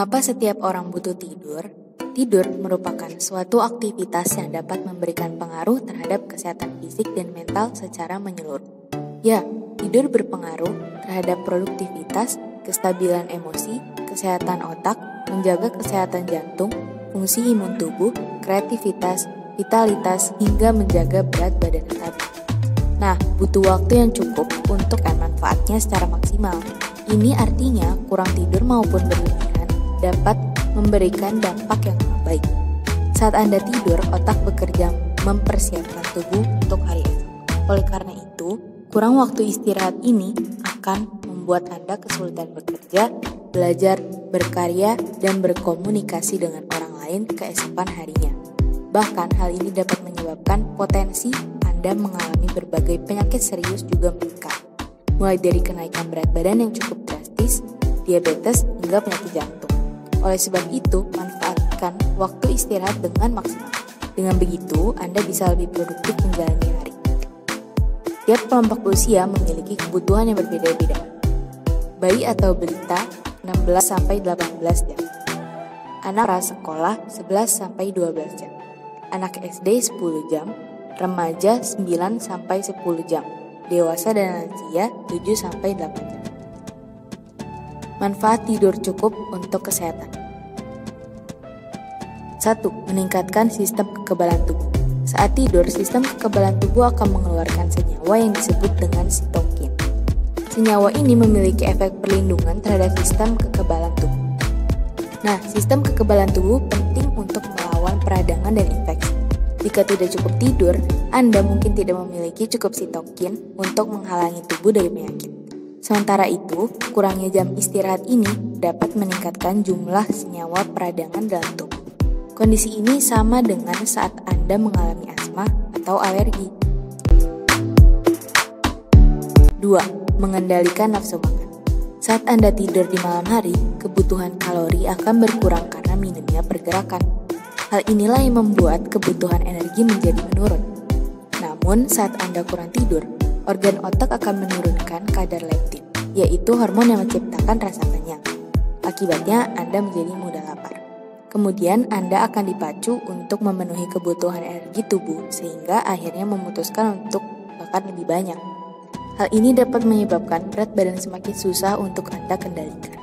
Mengapa setiap orang butuh tidur? Tidur merupakan suatu aktivitas yang dapat memberikan pengaruh terhadap kesehatan fisik dan mental secara menyeluruh. Ya, tidur berpengaruh terhadap produktivitas, kestabilan emosi, kesehatan otak, menjaga kesehatan jantung, fungsi imun tubuh, kreativitas, vitalitas, hingga menjaga berat badan stabil. Nah, butuh waktu yang cukup untuk manfaatnya secara maksimal. Ini artinya kurang tidur maupun berlebihan dapat memberikan dampak yang kurang baik. Saat Anda tidur, otak bekerja mempersiapkan tubuh untuk hari esok. Oleh karena itu, kurang waktu istirahat ini akan membuat Anda kesulitan bekerja, belajar, berkarya, dan berkomunikasi dengan orang lain keesokan harinya. Bahkan hal ini dapat menyebabkan potensi Anda mengalami berbagai penyakit serius juga meningkat, mulai dari kenaikan berat badan yang cukup drastis, diabetes, hingga penyakit jantung. Oleh sebab itu, manfaatkan waktu istirahat dengan maksimal. Dengan begitu, Anda bisa lebih produktif menjalani hari. Tiap kelompok usia memiliki kebutuhan yang berbeda-beda. Bayi atau balita 16-18 jam. Anak prasekolah 11-12 jam. Anak SD 10 jam. Remaja 9-10 jam. Dewasa dan lansia 7-8 jam. Manfaat tidur cukup untuk kesehatan. 1. Meningkatkan sistem kekebalan tubuh. Saat tidur, sistem kekebalan tubuh akan mengeluarkan senyawa yang disebut dengan sitokin. Senyawa ini memiliki efek perlindungan terhadap sistem kekebalan tubuh. Nah, sistem kekebalan tubuh penting untuk melawan peradangan dan infeksi. Jika tidak cukup tidur, Anda mungkin tidak memiliki cukup sitokin untuk menghalangi tubuh dari penyakit. Sementara itu, kurangnya jam istirahat ini dapat meningkatkan jumlah senyawa peradangan dalam tubuh. Kondisi ini sama dengan saat Anda mengalami asma atau alergi. 2. Mengendalikan nafsu makan. Saat Anda tidur di malam hari, kebutuhan kalori akan berkurang karena minimnya pergerakan. Hal inilah yang membuat kebutuhan energi menjadi menurun. Namun, saat Anda kurang tidur, organ otak akan menurunkan kadar leptin, yaitu hormon yang menciptakan rasa kenyang. Akibatnya, Anda menjadi mudah lapar. Kemudian, Anda akan dipacu untuk memenuhi kebutuhan energi tubuh, sehingga akhirnya memutuskan untuk makan lebih banyak. Hal ini dapat menyebabkan berat badan semakin susah untuk Anda kendalikan.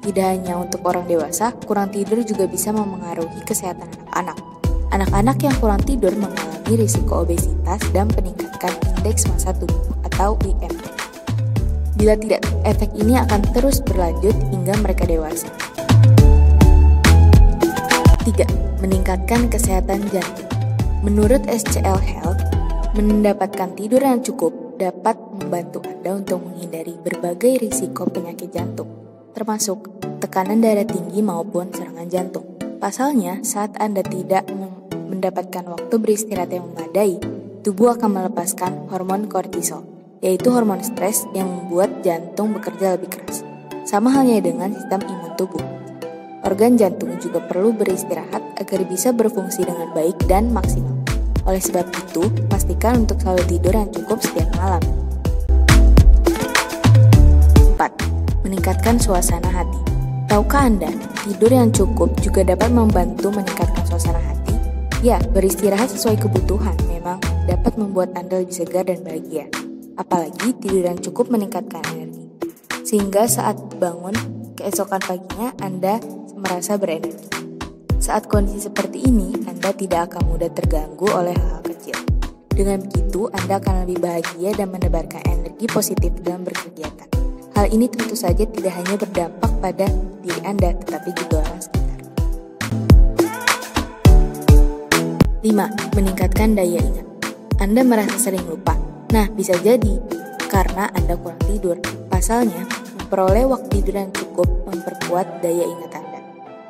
Tidak hanya untuk orang dewasa, kurang tidur juga bisa memengaruhi kesehatan anak-anak. Anak-anak yang kurang tidur mengalami risiko obesitas dan peningkatan indeks massa tubuh atau IMT. Bila tidak, efek ini akan terus berlanjut hingga mereka dewasa. 3. Meningkatkan kesehatan jantung. Menurut SCL Health, mendapatkan tidur yang cukup dapat membantu Anda untuk menghindari berbagai risiko penyakit jantung, termasuk tekanan darah tinggi maupun serangan jantung. Pasalnya, saat Anda tidak mendapatkan waktu beristirahat yang memadai, tubuh akan melepaskan hormon kortisol, yaitu hormon stres yang membuat jantung bekerja lebih keras. Sama halnya dengan sistem imun tubuh. Organ jantung juga perlu beristirahat agar bisa berfungsi dengan baik dan maksimal. Oleh sebab itu, pastikan untuk selalu tidur yang cukup setiap malam. 4. Meningkatkan suasana hati. Tahukah Anda, tidur yang cukup juga dapat membantu meningkatkan suasana hati? Ya, beristirahat sesuai kebutuhan memang dapat membuat Anda lebih segar dan bahagia. Apalagi tidur yang cukup meningkatkan energi. Sehingga saat bangun keesokan paginya Anda merasa berenergi. Saat kondisi seperti ini, Anda tidak akan mudah terganggu oleh hal-hal kecil. Dengan begitu, Anda akan lebih bahagia dan menebarkan energi positif dalam berkegiatan. Hal ini tentu saja tidak hanya berdampak pada diri Anda, tetapi juga orang sekitar. 5. Meningkatkan daya ingat. Anda merasa sering lupa. Nah, bisa jadi karena Anda kurang tidur. Pasalnya, memperoleh waktu tidur yang cukup memperkuat daya ingat Anda.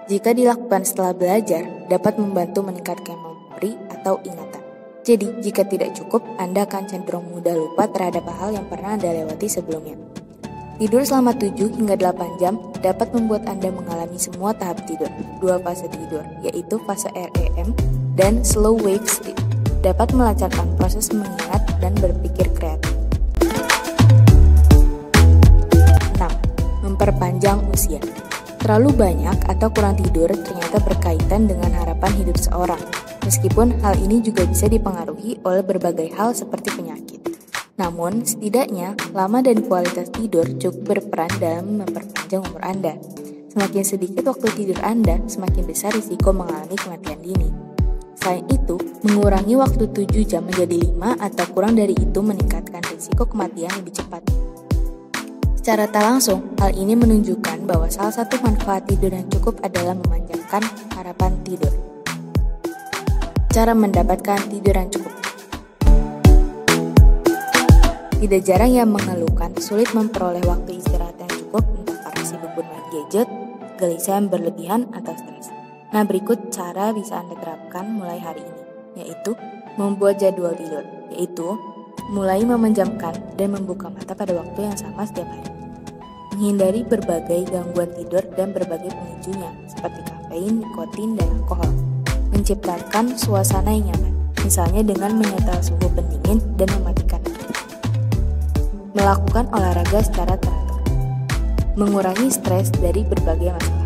Jika dilakukan setelah belajar, dapat membantu meningkatkan memori atau ingatan. Jadi, jika tidak cukup, Anda akan cenderung mudah lupa terhadap hal yang pernah Anda lewati sebelumnya. Tidur selama 7 hingga 8 jam dapat membuat Anda mengalami semua tahap tidur, 2 fase tidur, yaitu fase REM dan slow wave sleep. Dapat melancarkan proses mengingat dan berpikir kreatif. 6. Memperpanjang usia. Terlalu banyak atau kurang tidur ternyata berkaitan dengan harapan hidup seorang, meskipun hal ini juga bisa dipengaruhi oleh berbagai hal seperti penyakit. Namun, setidaknya lama dan kualitas tidur cukup berperan dalam memperpanjang umur Anda. Semakin sedikit waktu tidur Anda, semakin besar risiko mengalami kematian dini. Selain itu, mengurangi waktu 7 jam menjadi 5 atau kurang dari itu meningkatkan risiko kematian lebih cepat. Secara tak langsung, hal ini menunjukkan bahwa salah satu manfaat tidur yang cukup adalah memanjangkan harapan tidur. Cara mendapatkan tidur yang cukup. Tidak jarang yang mengeluhkan sulit memperoleh waktu istirahat yang cukup, entah karena sibuk bermain gadget, gelisah yang berlebihan, atau stres. Nah, berikut cara bisa Anda terapkan mulai hari ini, yaitu membuat jadwal tidur, yaitu mulai memejamkan dan membuka mata pada waktu yang sama setiap hari. Menghindari berbagai gangguan tidur dan berbagai pemicunya, seperti kafein, nikotin, dan alkohol. Menciptakan suasana yang nyaman, misalnya dengan menyetel suhu pendingin dan mematikan lampu. Melakukan olahraga secara teratur. Mengurangi stres dari berbagai masalah.